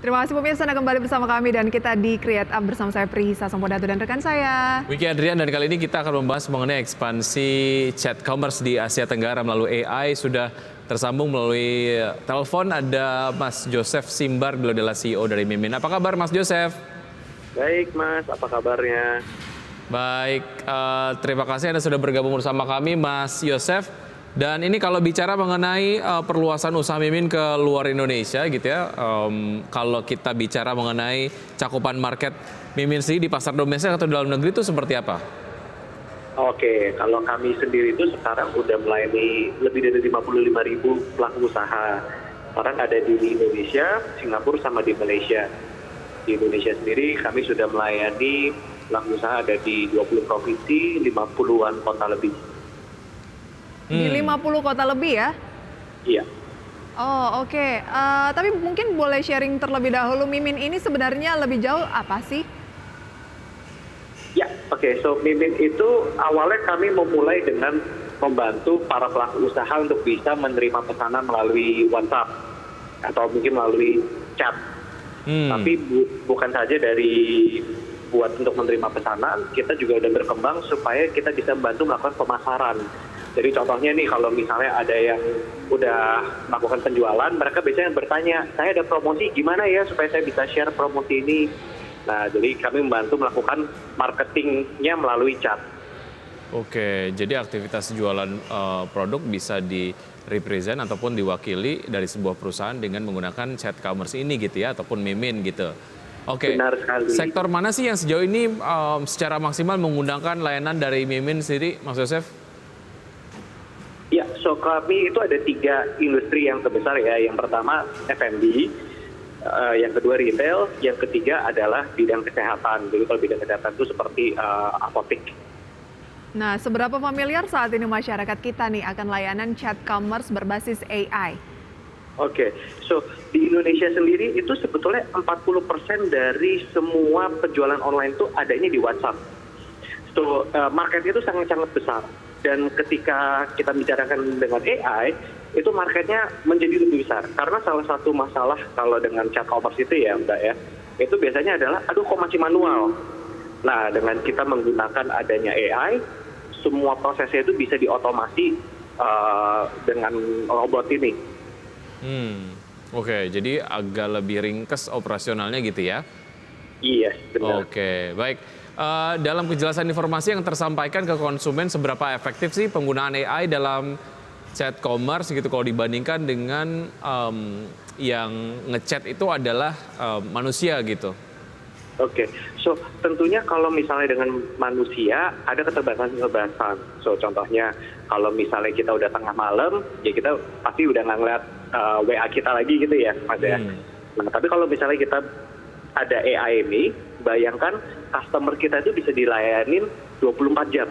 Terima kasih pemirsa Anda kembali bersama kami dan kita di Create Up bersama saya Prihisa Sompodato dan rekan saya Wiki Adrian, dan kali ini kita akan membahas mengenai ekspansi chat commerce di Asia Tenggara melalui AI. Sudah tersambung melalui telepon ada Mas Joseph Simbar, beliau adalah CEO dari Mimin. Apa kabar Mas Joseph? Baik Mas, apa kabarnya? Baik, terima kasih Anda sudah bergabung bersama kami Mas Joseph. Dan ini kalau bicara mengenai perluasan usaha Mimin ke luar Indonesia gitu ya, kalau kita bicara mengenai cakupan market Mimin sendiri di pasar domestik atau dalam negeri itu seperti apa? Oke, kalau kami sendiri itu sekarang udah melayani lebih dari 55.000 pelaku usaha. Sekarang ada di Indonesia, Singapura, sama di Malaysia. Di Indonesia sendiri kami sudah melayani pelaku usaha ada di 20 provinsi, 50-an kota lebih. Di 50 kota lebih ya? Iya. Oh oke. Tapi mungkin boleh sharing terlebih dahulu, Mimin ini sebenarnya lebih jauh apa sih? Ya, oke. So Mimin itu awalnya kami memulai dengan membantu para pelaku usaha untuk bisa menerima pesanan melalui WhatsApp atau mungkin melalui chat. Tapi bukan saja dari buat untuk menerima pesanan, kita juga udah berkembang supaya kita bisa membantu melakukan pemasaran. Jadi contohnya nih, kalau misalnya ada yang udah melakukan penjualan, mereka biasanya bertanya, saya ada promosi gimana ya supaya saya bisa share promosi ini. Nah, jadi kami membantu melakukan marketingnya melalui chat. Oke, jadi aktivitas jualan produk bisa di-represent ataupun diwakili dari sebuah perusahaan dengan menggunakan chat commerce ini gitu ya, ataupun Mimin gitu. Oke, Benar sekali. sektor mana sih yang sejauh ini secara maksimal menggunakan layanan dari Mimin sendiri, Mas Joseph? Ya, so kami itu ada 3 industri yang terbesar ya. Yang pertama F&B, yang kedua retail, yang ketiga adalah bidang kesehatan. Jadi kalau bidang kesehatan itu seperti apotek. Nah, seberapa familiar saat ini masyarakat kita nih akan layanan chat commerce berbasis AI? Oke, so di Indonesia sendiri itu sebetulnya 40% dari semua penjualan online itu adanya di WhatsApp. So marketnya itu sangat-sangat besar. Dan ketika kita bicarakan dengan AI, itu marketnya menjadi lebih besar. Karena salah satu masalah kalau dengan chat commerce itu ya Mbak ya, itu biasanya adalah, aduh kok masih manual. Nah, dengan kita menggunakan adanya AI, semua prosesnya itu bisa diotomasi dengan robot ini. Oke, jadi agak lebih ringkes operasionalnya gitu ya? Iya, benar. Oke, baik. Dalam kejelasan informasi yang tersampaikan ke konsumen, seberapa efektif sih penggunaan AI dalam chat commerce gitu kalau dibandingkan dengan yang ngechat itu adalah manusia gitu? Oke, so tentunya kalau misalnya dengan manusia ada keterbatasan. So contohnya kalau misalnya kita udah tengah malam, ya kita pasti udah nggak ngeliat WA kita lagi gitu ya, Mas ya. Nah, tapi kalau misalnya kita ada AI ini, bayangkan customer kita itu bisa dilayanin 24 jam.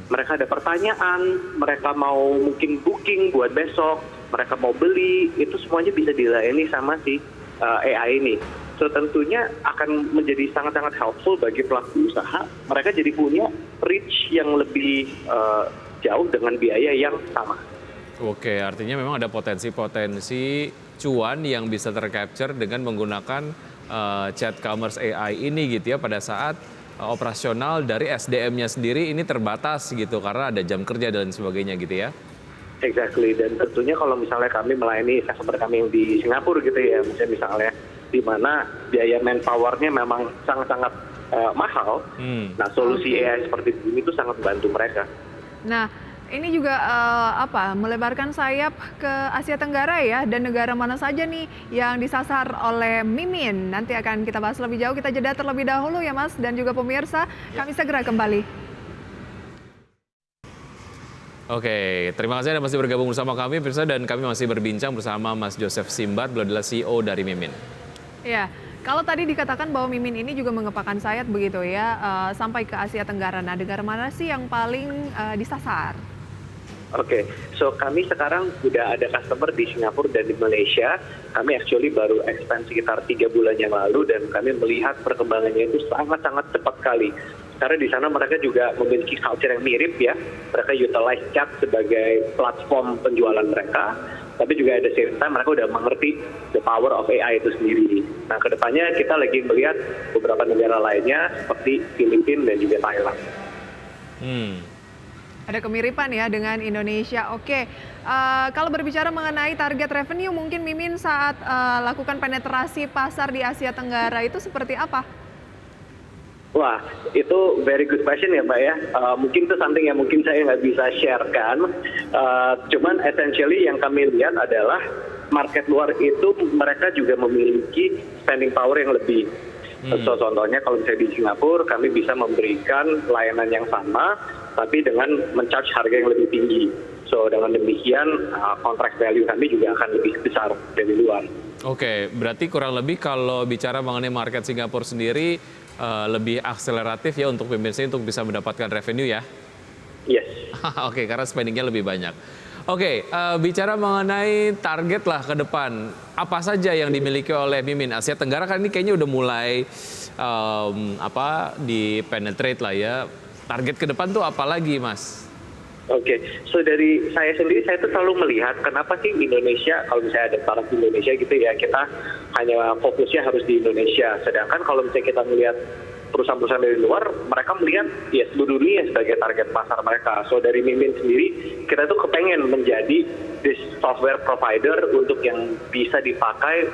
Mereka ada pertanyaan, mereka mau mungkin booking buat besok, mereka mau beli, itu semuanya bisa dilayani sama si AI ini. So tentunya akan menjadi sangat-sangat helpful bagi pelaku usaha. Mereka jadi punya reach yang lebih jauh dengan biaya yang sama. Oke, artinya memang ada potensi-potensi cuan yang bisa tercapture dengan menggunakan chat commerce AI ini gitu ya, pada saat operasional dari SDM-nya sendiri ini terbatas gitu karena ada jam kerja dan sebagainya gitu ya. Exactly, dan tentunya kalau misalnya kami melayani customer kami yang di Singapura gitu ya, misalnya di mana biaya manpower-nya memang sangat-sangat mahal. Nah, solusi AI seperti ini itu sangat membantu mereka. Nah, ini juga melebarkan sayap ke Asia Tenggara ya, dan negara mana saja nih yang disasar oleh Mimin. Nanti akan kita bahas lebih jauh, kita jeda terlebih dahulu ya Mas dan juga pemirsa. Kami segera kembali. Oke, terima kasih Anda masih bergabung bersama kami pemirsa, dan kami masih berbincang bersama Mas Joseph Simbar, beliau adalah CEO dari Mimin. Ya, kalau tadi dikatakan bahwa Mimin ini juga mengepakkan sayap begitu ya, sampai ke Asia Tenggara. Nah, negara mana sih yang paling disasar? Oke, so kami sekarang udah ada customer di Singapura dan di Malaysia. Kami actually baru expand sekitar 3 bulan yang lalu dan kami melihat perkembangannya itu sangat-sangat cepat sekali. Karena di sana mereka juga memiliki culture yang mirip ya. Mereka utilize chat sebagai platform penjualan mereka. tapi juga ada same time mereka udah mengerti the power of AI itu sendiri. Nah, kedepannya kita lagi melihat beberapa negara lainnya seperti Filipina dan juga Thailand. Ada kemiripan ya dengan Indonesia. Oke, kalau berbicara mengenai target revenue, mungkin Mimin saat lakukan penetrasi pasar di Asia Tenggara itu seperti apa? Wah, itu very good question ya Mbak ya. Mungkin itu something yang mungkin saya nggak bisa sharekan. Cuman essentially yang kami lihat adalah market luar itu mereka juga memiliki spending power yang lebih. So, contohnya kalau misalnya di Singapura kami bisa memberikan layanan yang sama tapi dengan men-charge harga yang lebih tinggi. So dengan demikian contract value kami juga akan lebih besar dari luar. Oke, berarti kurang lebih kalau bicara mengenai market Singapura sendiri lebih akseleratif ya untuk pemirsa untuk bisa mendapatkan revenue ya? Yes. Oke, karena spendingnya lebih banyak. Oke, bicara mengenai target lah ke depan, apa saja yang dimiliki oleh Mimin? Asia Tenggara kan ini kayaknya udah mulai di penetrate lah ya. Target ke depan tuh apa lagi, Mas? Oke, so dari saya sendiri, saya tuh selalu melihat kenapa sih Indonesia, kalau misalnya ada startup di Indonesia gitu ya, kita hanya fokusnya harus di Indonesia. Sedangkan kalau misalnya kita melihat perusahaan-perusahaan dari luar, mereka melihat ya seluruh dunia sebagai target pasar mereka. So dari Mimin sendiri, kita tuh kepengen menjadi this software provider untuk yang bisa dipakai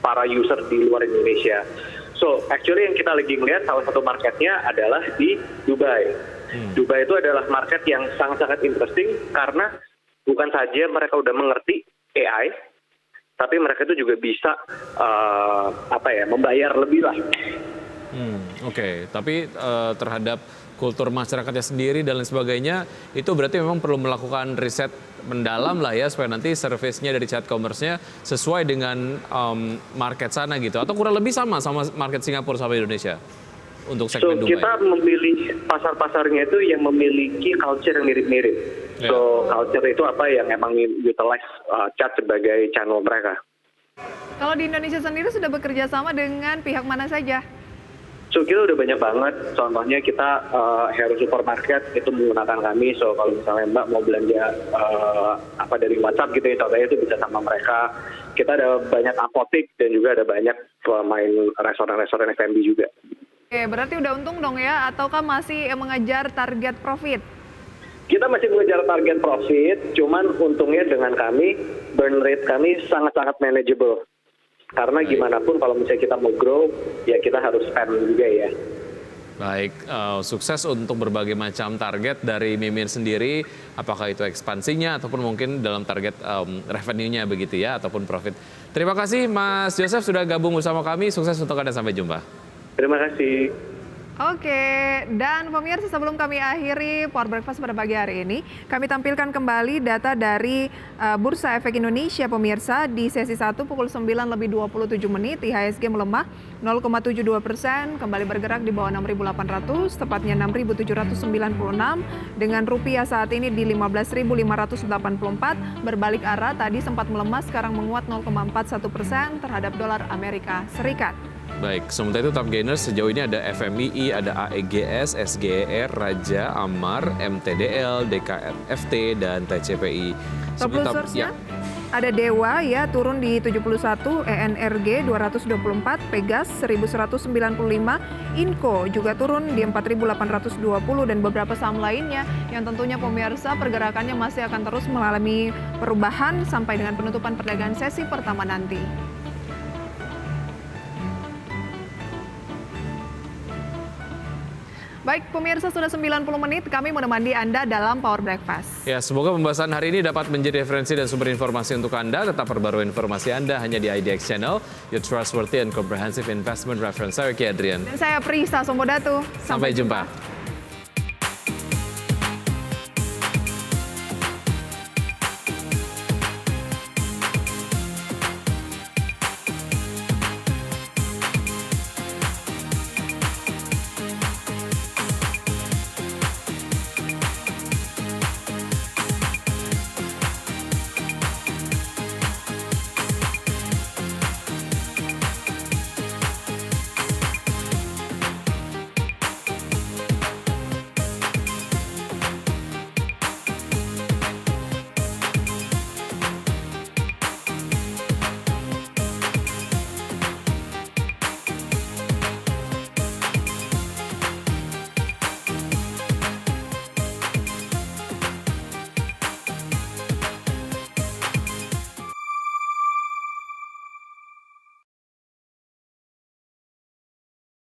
para user di luar Indonesia. So actually yang kita lagi melihat salah satu marketnya adalah di Dubai. Dubai itu adalah market yang sangat-sangat interesting karena bukan saja mereka udah mengerti AI, tapi mereka itu juga bisa membayar lebih lah. Oke. Tapi terhadap kultur masyarakatnya sendiri dan lain sebagainya, itu berarti memang perlu melakukan riset mendalam lah ya supaya nanti service-nya dari chat commerce-nya sesuai dengan market sana gitu. Atau kurang lebih sama market Singapura sama Indonesia untuk segmen Dubai. Kita memilih pasar-pasarnya itu yang memiliki culture yang mirip-mirip. Yeah. So culture itu apa yang emang utilize chat sebagai channel mereka. Kalau di Indonesia sendiri sudah bekerja sama dengan pihak mana saja? So kita udah banyak banget, contohnya kita Hero Supermarket itu menggunakan kami. So kalau misalnya Mbak mau belanja dari WhatsApp gitu ya, contohnya itu bisa sama mereka. Kita ada banyak apotek dan juga ada banyak pemain restoran-restoran F&B juga. Oke, berarti udah untung dong ya, ataukah masih mengejar target profit? Kita masih mengejar target profit, cuman untungnya dengan kami, burn rate kami sangat-sangat manageable. Karena gimana pun kalau misalnya kita mau grow, ya kita harus spend juga ya. Baik, sukses untuk berbagai macam target dari Mimin sendiri, apakah itu ekspansinya ataupun mungkin dalam target revenue-nya begitu ya, ataupun profit. Terima kasih Mas Joseph sudah gabung bersama kami, sukses untuk Anda, sampai jumpa. Terima kasih. Oke, dan pemirsa sebelum kami akhiri Power Breakfast pada pagi hari ini, kami tampilkan kembali data dari Bursa Efek Indonesia pemirsa di sesi 1 pukul 9:27 IHSG melemah 0,72%, kembali bergerak di bawah 6.800, tepatnya 6.796, dengan rupiah saat ini di 15.584, berbalik arah tadi sempat melemah, sekarang menguat 0,41% terhadap dolar Amerika Serikat. Baik, sementara itu top gainers sejauh ini ada FMII, ada AEGS, SGER, Raja, Amar, MTDL, DKFT, dan TCPI. Top losersnya ada Dewa ya turun di 71, ENRG 224, Pegas 1195, Inco juga turun di 4820, dan beberapa saham lainnya yang tentunya pemirsa pergerakannya masih akan terus mengalami perubahan sampai dengan penutupan perdagangan sesi pertama nanti. Baik, pemirsa, sudah 90 menit kami menemani Anda dalam Power Breakfast. Ya, semoga pembahasan hari ini dapat menjadi referensi dan sumber informasi untuk Anda. Tetap perbarui informasi Anda hanya di IDX Channel, your trustworthy and comprehensive investment reference. Saya Ki Adrian. Dan saya Prisa Sombodatu. Sampai jumpa.